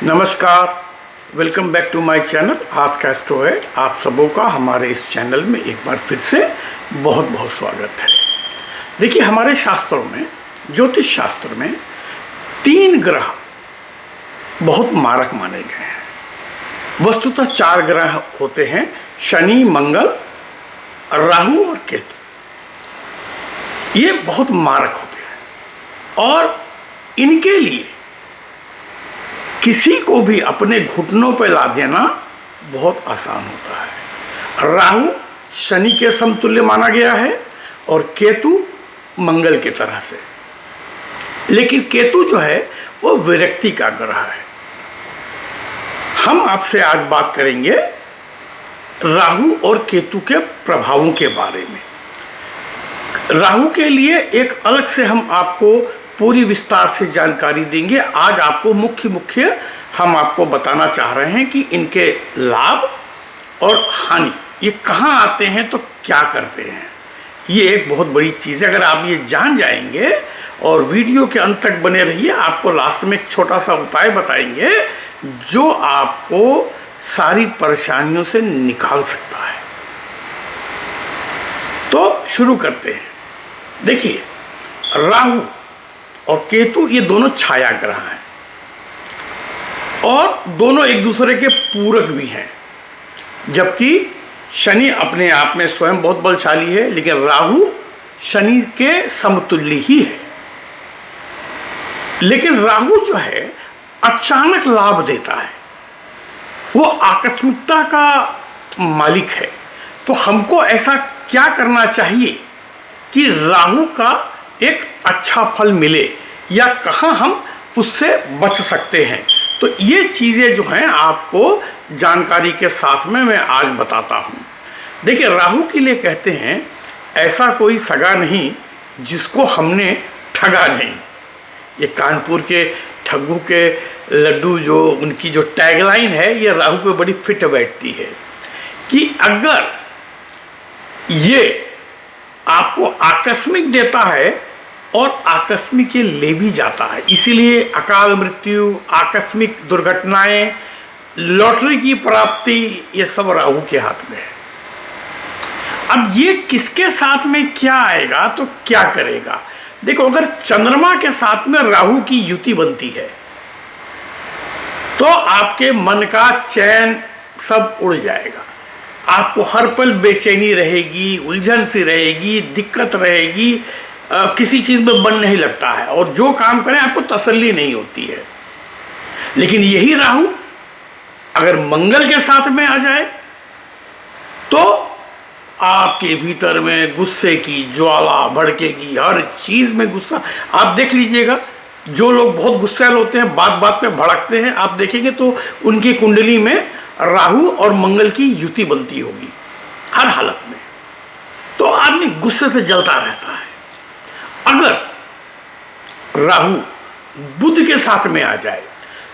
नमस्कार, welcome back to my channel आज का एस्ट्रोएड। आप सबों का हमारे इस चैनल में एक बार फिर से बहुत बहुत स्वागत है। देखिए, हमारे शास्त्रों में, ज्योतिष शास्त्र में 3 ग्रह बहुत मारक माने गए हैं। वस्तुतः 4 ग्रह होते हैं, शनि, मंगल, राहु और केतु। ये बहुत मारक होते हैं और इनके लिए किसी को भी अपने घुटनों पर ला देना बहुत आसान होता है। राहु शनि के समतुल्य माना गया है और केतु मंगल की तरह से, लेकिन केतु जो है वो विरक्ति का ग्रह है। हम आपसे आज बात करेंगे राहु और केतु के प्रभावों के बारे में। राहु के लिए एक अलग से हम आपको पूरी विस्तार से जानकारी देंगे। आज आपको मुख्य हम आपको बताना चाह रहे हैं कि इनके लाभ और हानि ये कहाँ आते हैं, तो क्या करते हैं। ये एक बहुत बड़ी चीज़ है। अगर आप ये जान जाएंगे और वीडियो के अंत तक बने रहिए, आपको लास्ट में एक छोटा सा उपाय बताएंगे जो आपको सारी परेशानियों से निकाल सकता है। तो शुरू करते हैं। देखिए, राहु और केतु ये दोनों छाया ग्रह हैं और दोनों एक दूसरे के पूरक भी हैं। जबकि शनि अपने आप में स्वयं बहुत बलशाली है, लेकिन राहु शनि के समतुल्य ही है। लेकिन राहु जो है अचानक लाभ देता है, वो आकस्मिकता का मालिक है। तो हमको ऐसा क्या करना चाहिए कि राहु का एक अच्छा फल मिले, या कहाँ हम उससे बच सकते हैं। तो ये चीज़ें जो हैं आपको जानकारी के साथ में मैं आज बताता हूँ। देखिए, राहु के लिए कहते हैं ऐसा कोई सगा नहीं जिसको हमने ठगा नहीं। ये कानपुर के ठग्गू के लड्डू जो उनकी जो टैगलाइन है, ये राहु पे बड़ी फिट बैठती है कि अगर ये आपको आकस्मिक देता है और आकस्मिक ये ले भी जाता है। इसीलिए अकाल मृत्यु, आकस्मिक दुर्घटनाएं, लॉटरी की प्राप्ति, ये सब राहु के हाथ में है। अब ये किसके साथ में क्या आएगा, तो क्या करेगा। देखो, अगर चंद्रमा के साथ में राहु की युति बनती है तो आपके मन का चैन सब उड़ जाएगा। आपको हर पल बेचैनी रहेगी, उलझन सी रहेगी, दिक्कत रहेगी, किसी चीज़ में मन नहीं लगता है और जो काम करें आपको तसल्ली नहीं होती है। लेकिन यही राहु अगर मंगल के साथ में आ जाए तो आपके भीतर में गुस्से की ज्वाला भड़केगी, हर चीज़ में गुस्सा। आप देख लीजिएगा, जो लोग बहुत गुस्सैल होते हैं, बात बात पे भड़कते हैं, आप देखेंगे तो उनकी कुंडली में राहु और मंगल की युति बनती होगी हर हालत में। तो आदमी गुस्से से जलता रहता है। अगर राहु बुध के साथ में आ जाए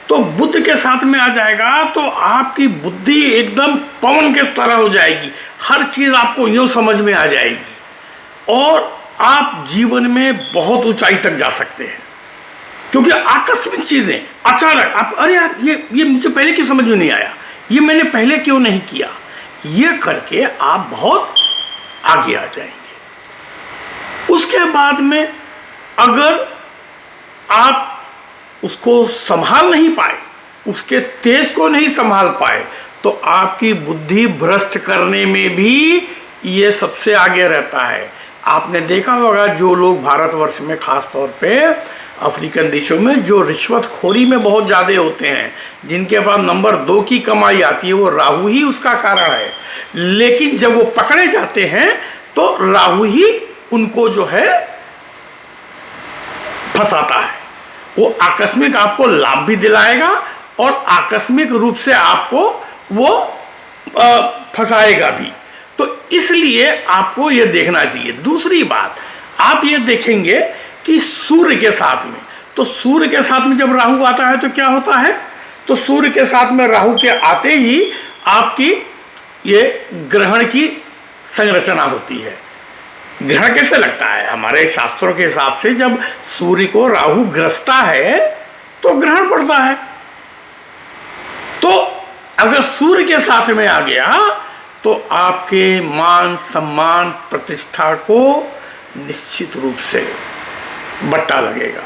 तो बुध के साथ में आ जाएगा तो आपकी बुद्धि एकदम पवन के तरह हो जाएगी। हर चीज़ आपको यूँ समझ में आ जाएगी और आप जीवन में बहुत ऊंचाई तक जा सकते हैं। क्योंकि आकस्मिक चीज़ें अचानक आप, अरे यार ये मुझे पहले क्यों समझ में नहीं आया, ये मैंने पहले क्यों नहीं किया, ये करके आप बहुत आगे आ जाएंगे। उसके बाद में अगर आप उसको संभाल नहीं पाए, उसके तेज को नहीं संभाल पाए, तो आपकी बुद्धि भ्रष्ट करने में भी ये सबसे आगे रहता है। आपने देखा होगा, जो लोग भारतवर्ष में खास तौर पे अफ्रीकन देशों में जो रिश्वतखोरी में बहुत ज़्यादा होते हैं, जिनके पास नंबर 2 की कमाई आती है, वो राहु ही उसका कारण है। लेकिन जब वो पकड़े जाते हैं तो राहु ही उनको जो है फंसाता है। वो आकस्मिक आपको लाभ भी दिलाएगा और आकस्मिक रूप से आपको वो फंसाएगा भी। तो इसलिए आपको ये देखना चाहिए। दूसरी बात, आप ये देखेंगे कि सूर्य के साथ में, तो सूर्य के साथ में जब राहु आता है तो क्या होता है, तो सूर्य के साथ में राहु के आते ही आपकी ये ग्रहण की संरचना होती है। ग्रहण कैसे लगता है, हमारे शास्त्रों के हिसाब से जब सूर्य को राहु ग्रसता है तो ग्रहण पड़ता है। तो अगर सूर्य के साथ में आ गया तो आपके मान सम्मान प्रतिष्ठा को निश्चित रूप से बट्टा लगेगा।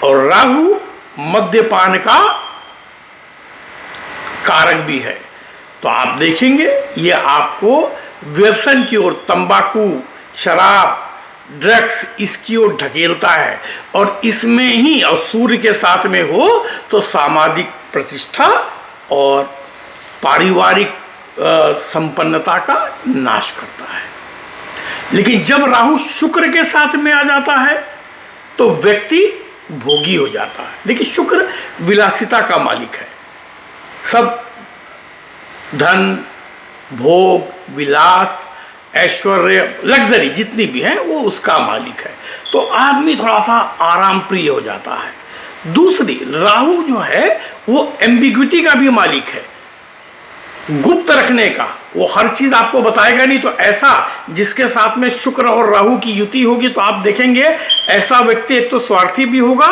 और राहु मद्यपान का कारक भी है, तो आप देखेंगे ये आपको व्यसन की ओर, तंबाकू, शराब, ड्रग्स, इसकी ओर ढकेलता है। और इसमें ही, और सूर्य के साथ में हो तो सामाजिक प्रतिष्ठा और पारिवारिक संपन्नता का नाश करता है। लेकिन जब राहु शुक्र के साथ में आ जाता है तो व्यक्ति भोगी हो जाता है। देखिए, शुक्र विलासिता का मालिक है। सब धन, भोग, विलास, ऐश्वर्य, लग्जरी जितनी भी है वो उसका मालिक है। तो आदमी थोड़ा सा आराम प्रिय हो जाता है। दूसरी, राहु जो है वो एम्बिग्विटी का भी मालिक है, गुप्त रखने का। वो हर चीज आपको बताएगा नहीं। तो ऐसा जिसके साथ में शुक्र और राहु की युति होगी तो आप देखेंगे ऐसा व्यक्ति एक तो स्वार्थी भी होगा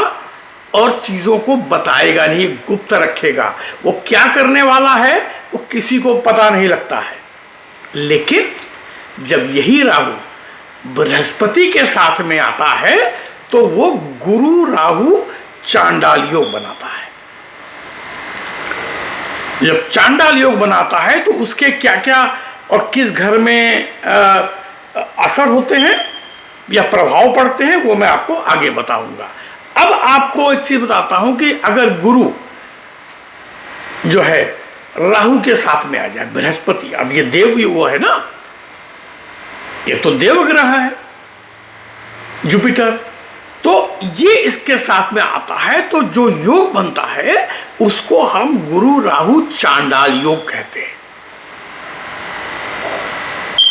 और चीजों को बताएगा नहीं, गुप्त रखेगा। वो क्या करने वाला है वो किसी को पता नहीं लगता है। लेकिन जब यही राहु बृहस्पति के साथ में आता है तो वो गुरु राहु चांडाल योग बनाता है। जब चांडाल योग बनाता है तो उसके क्या क्या और किस घर में असर होते हैं या प्रभाव पड़ते हैं वो मैं आपको आगे बताऊंगा। अब आपको एक चीज बताता हूं कि अगर गुरु जो है राहु के साथ में आ जाए, बृहस्पति, अब ये देव वो है ना, ये तो देव ग्रह है जुपिटर, तो ये इसके साथ में आता है तो जो योग बनता है उसको हम गुरु राहु चांडाल योग कहते हैं।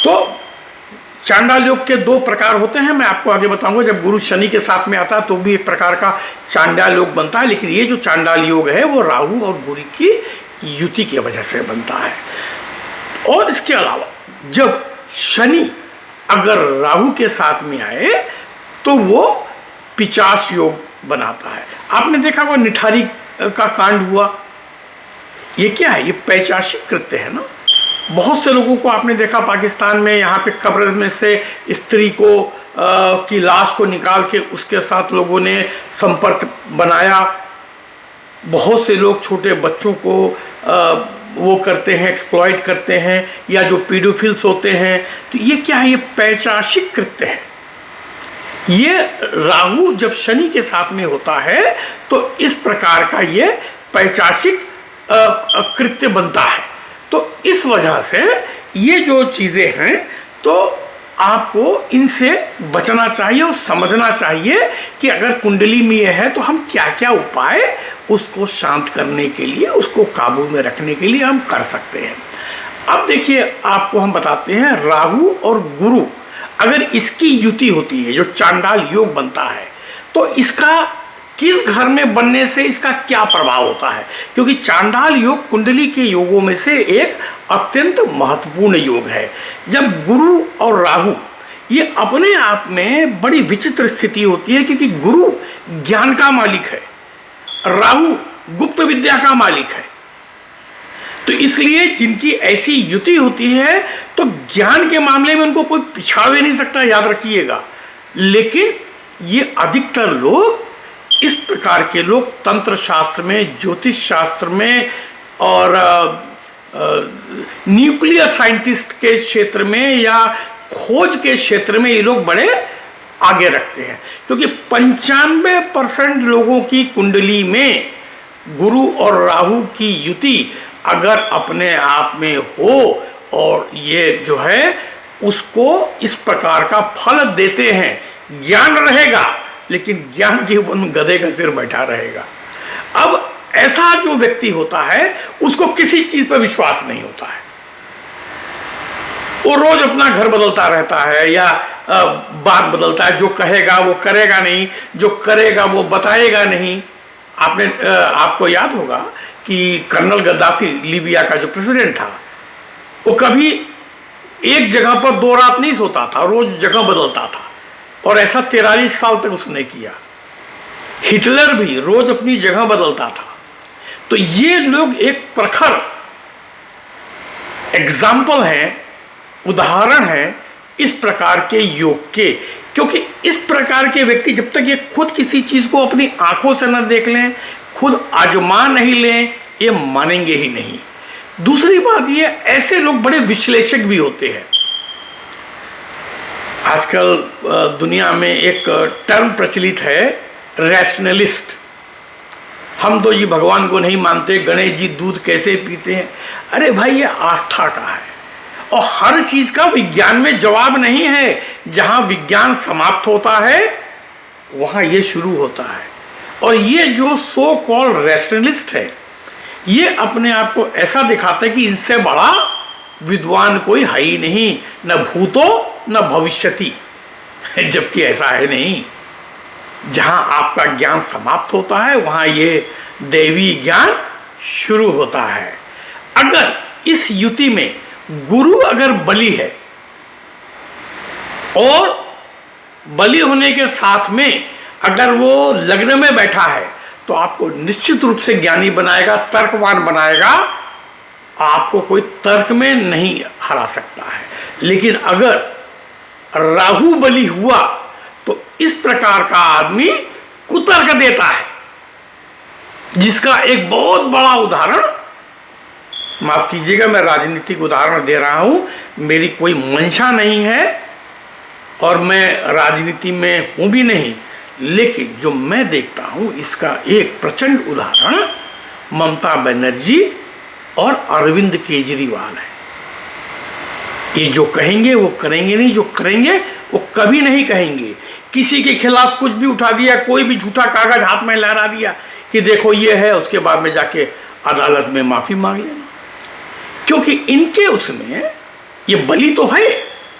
तो चांडाल योग के दो प्रकार होते हैं, मैं आपको आगे बताऊंगा। जब गुरु शनि के साथ में आता है तो भी एक प्रकार का चांडाल योग बनता है, लेकिन ये जो चांडाल योग है वो राहु और गुरु की युति की वजह से बनता है। और इसके अलावा जब शनि अगर राहु के साथ में आए तो वो पिचास योग बनाता है। आपने देखा वो निठारी का कांड हुआ, ये क्या है? ये पैशाचिक कृत्य है ना। बहुत से लोगों को आपने देखा पाकिस्तान में, यहाँ पे कब्र में से स्त्री को की लाश को निकाल के उसके साथ लोगों ने संपर्क बनाया। बहुत से लोग छोटे बच्चों को वो करते हैं, एक्सप्लॉइट करते हैं, या जो पीडोफिल्स होते हैं। तो ये क्या है? ये पैशाचिक कृत्य है। ये राहु जब शनि के साथ में होता है तो इस प्रकार का ये पैशाचिक कृत्य बनता है। तो इस वजह से ये जो चीजें हैं तो आपको इनसे बचना चाहिए और समझना चाहिए कि अगर कुंडली में ये है तो हम क्या क्या उपाय उसको शांत करने के लिए, उसको काबू में रखने के लिए हम कर सकते हैं। अब देखिए, आपको हम बताते हैं राहु और गुरु अगर इसकी युति होती है, जो चांडाल योग बनता है, तो इसका किस घर में बनने से इसका क्या प्रभाव होता है। क्योंकि चांडाल योग कुंडली के योगों में से एक अत्यंत महत्वपूर्ण योग है। जब गुरु और राहु, ये अपने आप में बड़ी विचित्र स्थिति होती है, क्योंकि गुरु ज्ञान का मालिक है, राहु गुप्त विद्या का मालिक है। तो इसलिए जिनकी ऐसी युति होती है तो ज्ञान के मामले में उनको कोई पिछाड़ भी नहीं सकता, याद रखिएगा। लेकिन ये अधिकतर लोग, इस प्रकार के लोग तंत्र शास्त्र में, ज्योतिष शास्त्र में और न्यूक्लियर साइंटिस्ट के क्षेत्र में या खोज के क्षेत्र में ये लोग बड़े आगे रखते हैं। क्योंकि 95% लोगों की कुंडली में गुरु और राहु की युति अगर अपने आप में हो और ये जो है उसको इस प्रकार का फल देते हैं, ज्ञान रहेगा लेकिन ज्ञान के ऊपर में गधे का सिर बैठा रहेगा। अब ऐसा जो व्यक्ति होता है उसको किसी चीज पर विश्वास नहीं होता है। वो रोज अपना घर बदलता रहता है या बात बदलता है। जो कहेगा वो करेगा नहीं, जो करेगा वो बताएगा नहीं। आपको याद होगा कि कर्नल गद्दाफी, लीबिया का जो प्रेसिडेंट था, वो कभी एक जगह पर 2 रात नहीं सोता था, रोज जगह बदलता था। और ऐसा 43 साल तक उसने किया। हिटलर भी रोज अपनी जगह बदलता था। तो ये लोग एक प्रखर एग्जाम्पल है, उदाहरण है इस प्रकार के योग के। क्योंकि इस प्रकार के व्यक्ति जब तक ये खुद किसी चीज को अपनी आंखों से न देख लें, खुद आजमा नहीं लें, ये मानेंगे ही नहीं। दूसरी बात ये, ऐसे लोग बड़े विश्लेषक भी होते हैं। आजकल दुनिया में एक टर्म प्रचलित है, रैशनलिस्ट। हम तो ये भगवान को नहीं मानते, गणेश जी दूध कैसे पीते हैं। अरे भाई, ये आस्था का है और हर चीज का विज्ञान में जवाब नहीं है। जहां विज्ञान समाप्त होता है वहां ये शुरू होता है। और ये जो सो कॉल्ड रैशनलिस्ट है, ये अपने आप को ऐसा दिखाता है कि इनसे बड़ा विद्वान कोई है ही नहीं, न भूतो न भविष्यति। जबकि ऐसा है नहीं। जहां आपका ज्ञान समाप्त होता है वहां ये दैवी ज्ञान शुरू होता है। अगर इस युति में गुरु अगर बलि है और बलि होने के साथ में अगर वो लग्न में बैठा है तो आपको निश्चित रूप से ज्ञानी बनाएगा, तर्कवान बनाएगा। आपको कोई तर्क में नहीं हरा सकता है। लेकिन अगर राहु बलि हुआ तो इस प्रकार का आदमी कुतर्क देता है, जिसका एक बहुत बड़ा उदाहरण, माफ कीजिएगा मैं राजनीतिक उदाहरण दे रहा हूं, मेरी कोई मंशा नहीं है और मैं राजनीति में हूं भी नहीं, लेकिन जो मैं देखता हूं इसका एक प्रचंड उदाहरण ममता बनर्जी और अरविंद केजरीवाल है। ये जो कहेंगे वो करेंगे नहीं, जो करेंगे वो कभी नहीं कहेंगे। किसी के खिलाफ कुछ भी उठा दिया, कोई भी झूठा कागज हाथ में लहरा दिया कि देखो ये है, उसके बाद में जाके अदालत में माफी मांग लेना। क्योंकि इनके उसमें ये बलि तो है,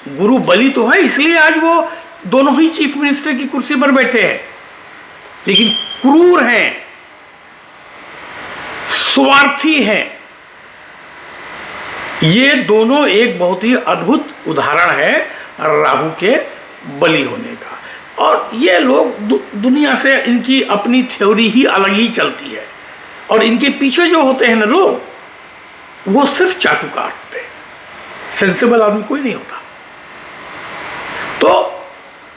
गुरु बलि तो है, इसलिए आज वो दोनों ही चीफ मिनिस्टर की कुर्सी पर बैठे हैं। लेकिन क्रूर हैं, स्वार्थी हैं। ये दोनों एक बहुत ही अद्भुत उदाहरण है राहु के बलि होने का। और ये लोग दुनिया से इनकी अपनी थ्योरी ही अलग ही चलती है। और इनके पीछे जो होते हैं ना लोग, वो सिर्फ चाटुकार होते हैं, सेंसिबल आदमी कोई नहीं होता। तो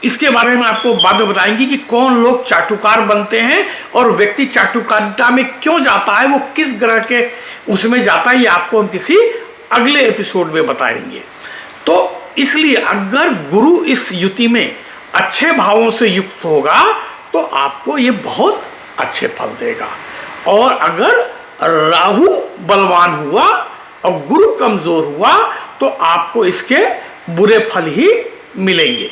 इसके बारे में आपको बाद में बताएंगे कि कौन लोग चाटुकार बनते हैं और व्यक्ति चाटुकारिता में क्यों जाता है, वो किस ग्रह के उसमें जाता है, ये आपको हम किसी अगले एपिसोड में बताएंगे। तो इसलिए अगर गुरु इस युति में अच्छे भावों से युक्त होगा तो आपको ये बहुत अच्छे फल देगा। और अगर राहु बलवान हुआ और गुरु कमजोर हुआ तो आपको इसके बुरे फल ही मिलेंगे।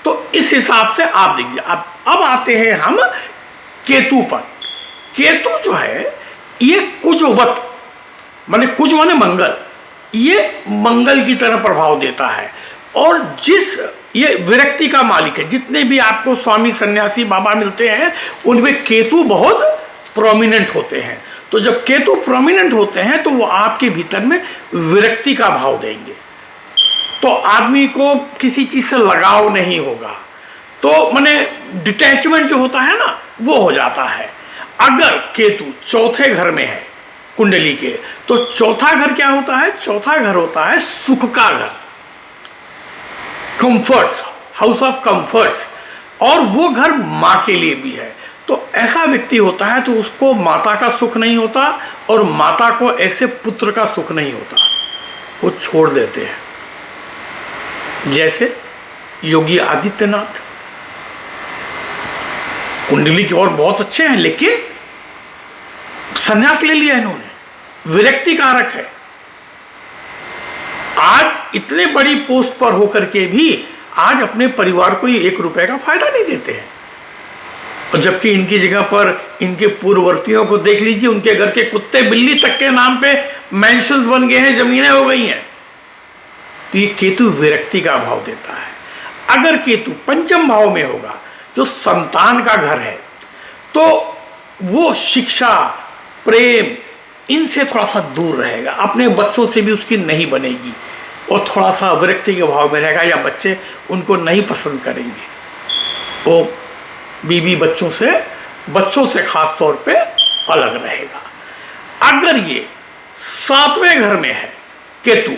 तो इस हिसाब से आप देखिए। अब आते हैं हम केतु पर। केतु जो है ये कुजवत, माने कुज माने मंगल, ये मंगल की तरह प्रभाव देता है। और जिस ये विरक्ति का मालिक है, जितने भी आपको स्वामी सन्यासी बाबा मिलते हैं उनमें केतु बहुत प्रोमिनेंट होते हैं। तो जब केतु प्रोमिनेंट होते हैं तो वो आपके भीतर में विरक्ति का भाव देंगे। तो आदमी को किसी चीज से लगाव नहीं होगा, तो माने डिटैचमेंट जो होता है ना वो हो जाता है। अगर केतु चौथे घर में है कुंडली के, तो चौथा घर क्या होता है? चौथा घर होता है सुख का घर, कंफर्ट्स, हाउस ऑफ कंफर्ट्स। और वो घर माँ के लिए भी है। तो ऐसा व्यक्ति होता है तो उसको माता का सुख नहीं होता और माता को ऐसे पुत्र का सुख नहीं होता, वो छोड़ देते हैं। जैसे योगी आदित्यनाथ, कुंडली की ओर बहुत अच्छे हैं लेकिन संन्यास ले लिया इन्होंने, विरक्ति कारक है। आज इतने बड़ी पोस्ट पर होकर के भी आज अपने परिवार को 1 रुपए का फायदा नहीं देते हैं। और जबकि इनकी जगह पर इनके पूर्ववर्तियों को देख लीजिए, उनके घर के कुत्ते बिल्ली तक के नाम पे मैंशंस बन गए हैं, जमीनें हो गई हैं। तो ये केतु विरक्ति का भाव देता है। अगर केतु पंचम भाव में होगा जो संतान का घर है, तो वो शिक्षा, प्रेम, इनसे थोड़ा सा दूर रहेगा, अपने बच्चों से भी उसकी नहीं बनेगी और थोड़ा सा विरक्ति के भाव में रहेगा, या बच्चे उनको नहीं पसंद करेंगे। वो बीवी बच्चों से खास तौर पे अलग रहेगा। अगर ये 7वें घर में है केतु,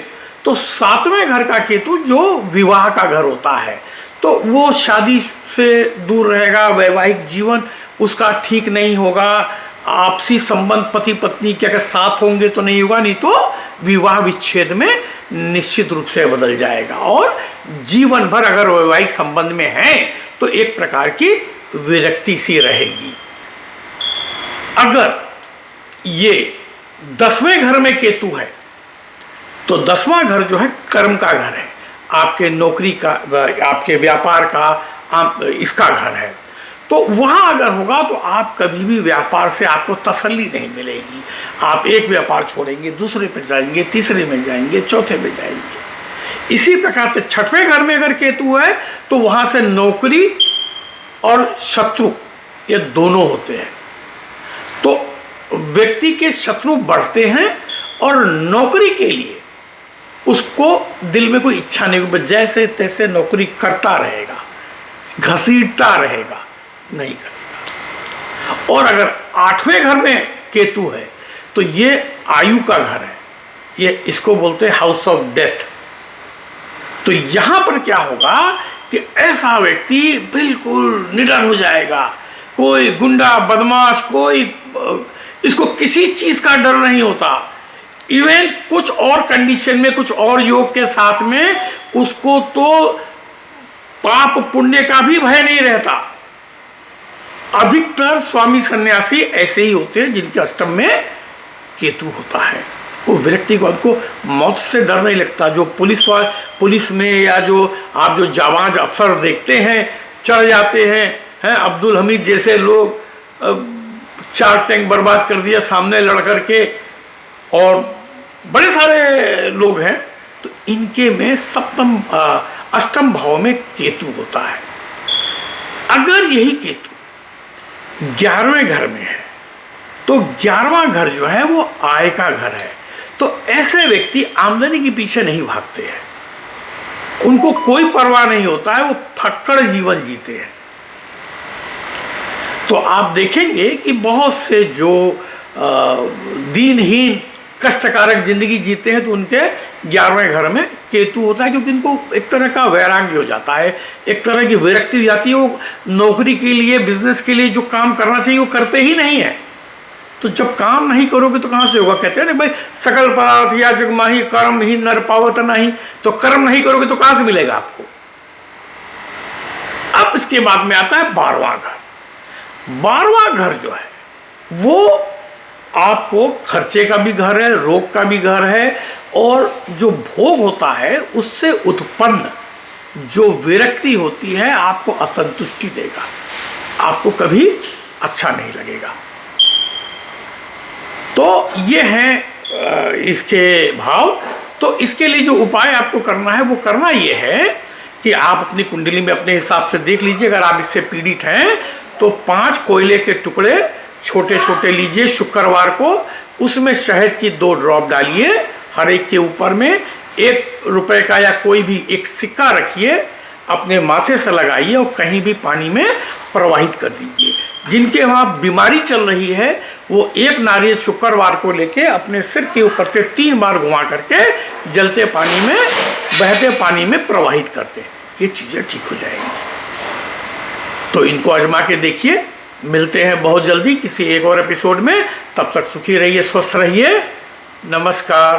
तो 7वें घर का केतु जो विवाह का घर होता है, तो वो शादी से दूर रहेगा, वैवाहिक जीवन उसका ठीक नहीं होगा, आपसी संबंध पति पत्नी के अगर साथ होंगे तो नहीं होगा, नहीं तो विवाह विच्छेद में निश्चित रूप से बदल जाएगा। और जीवन भर अगर वैवाहिक संबंध में है तो एक प्रकार की विरक्ति सी रहेगी। अगर ये 10वें घर में केतु है तो 10वां घर जो है कर्म का घर है, आपके नौकरी का, आपके व्यापार का, इसका घर है। तो वहाँ अगर होगा तो आप कभी भी व्यापार से आपको तसल्ली नहीं मिलेगी। आप एक व्यापार छोड़ेंगे, दूसरे पे जाएंगे, तीसरे में जाएंगे, चौथे में जाएंगे। इसी प्रकार से 6वें घर में अगर केतु है तो वहाँ से नौकरी और शत्रु ये दोनों होते हैं। तो व्यक्ति के शत्रु बढ़ते हैं और नौकरी के लिए उसको दिल में कोई इच्छा नहीं होगी, जैसे तैसे नौकरी करता रहेगा, घसीटता रहेगा, नहीं करेगा। और अगर 8वें घर में केतु है तो ये आयु का घर है, ये इसको बोलते हैं हाउस ऑफ डेथ। तो यहां पर क्या होगा कि ऐसा व्यक्ति बिल्कुल निडर हो जाएगा, कोई गुंडा बदमाश, कोई इसको किसी चीज का डर नहीं होता। इवन कुछ और कंडीशन में, कुछ और योग के साथ में उसको तो पाप पुण्य का भी भय नहीं रहता। अधिकतर स्वामी सन्यासी ऐसे ही होते हैं जिनके अष्टम में केतु होता है। वो विरक्ति को, उनको मौत से डर नहीं लगता। जो पुलिस में या जो आप जो जाबाज अफसर देखते हैं चढ़ जाते हैं, अब्दुल हमीद जैसे लोग 4 टैंक बर्बाद कर दिया सामने लड़ करके, और बड़े सारे लोग हैं, तो इनके में अष्टम भाव में केतु होता है। अगर यही केतु 11वें घर में है तो 11वां घर जो है वो आय का घर है। तो ऐसे व्यक्ति आमदनी के पीछे नहीं भागते हैं, उनको कोई परवाह नहीं होता है, वो फक्कड़ जीवन जीते हैं। तो आप देखेंगे कि बहुत से जो दीनहीन कष्टकारक जिंदगी जीते हैं तो उनके 11वें घर में केतु होता है, क्योंकि इनको एक तरह का वैराग्य हो जाता है, एक तरह की विरक्ति हो जाती है। वो नौकरी के लिए, बिजनेस के लिए जो काम करना चाहिए वो करते ही नहीं है। तो जब काम नहीं करोगे तो कहाँ से होगा? कहते हैं ना भाई, सकल पदार्थ या जग माही, कर्म ही नर पावत नहीं। तो कर्म नहीं करोगे तो कहाँ से मिलेगा आपको? अब इसके बाद में आता है 12वां घर। 12वां घर जो है वो आपको खर्चे का भी घर है, रोग का भी घर है, और जो भोग होता है उससे उत्पन्न जो विरक्ति होती है आपको असंतुष्टि देगा, आपको कभी अच्छा नहीं लगेगा। तो ये हैं इसके भाव। तो इसके लिए जो उपाय आपको करना है वो करना ये है कि आप अपनी कुंडली में अपने हिसाब से देख लीजिए। अगर आप इससे पीड़ित हैं तो 5 कोयले के टुकड़े छोटे छोटे लीजिए शुक्रवार को, उसमें शहद की 2 ड्रॉप डालिए, हर एक के ऊपर में 1 रुपए का या कोई भी एक सिक्का रखिए, अपने माथे से लगाइए और कहीं भी पानी में प्रवाहित कर दीजिए। जिनके वहाँ बीमारी चल रही है वो एक नारियल शुक्रवार को लेके अपने सिर के ऊपर से 3 बार घुमा करके जलते पानी में, बहते पानी में प्रवाहित करते हैं, ये चीज़ें ठीक हो जाएंगी। तो इनको आजमा के देखिए। मिलते हैं बहुत जल्दी किसी एक और एपिसोड में। तब तक सुखी रहिए, स्वस्थ रहिए। नमस्कार।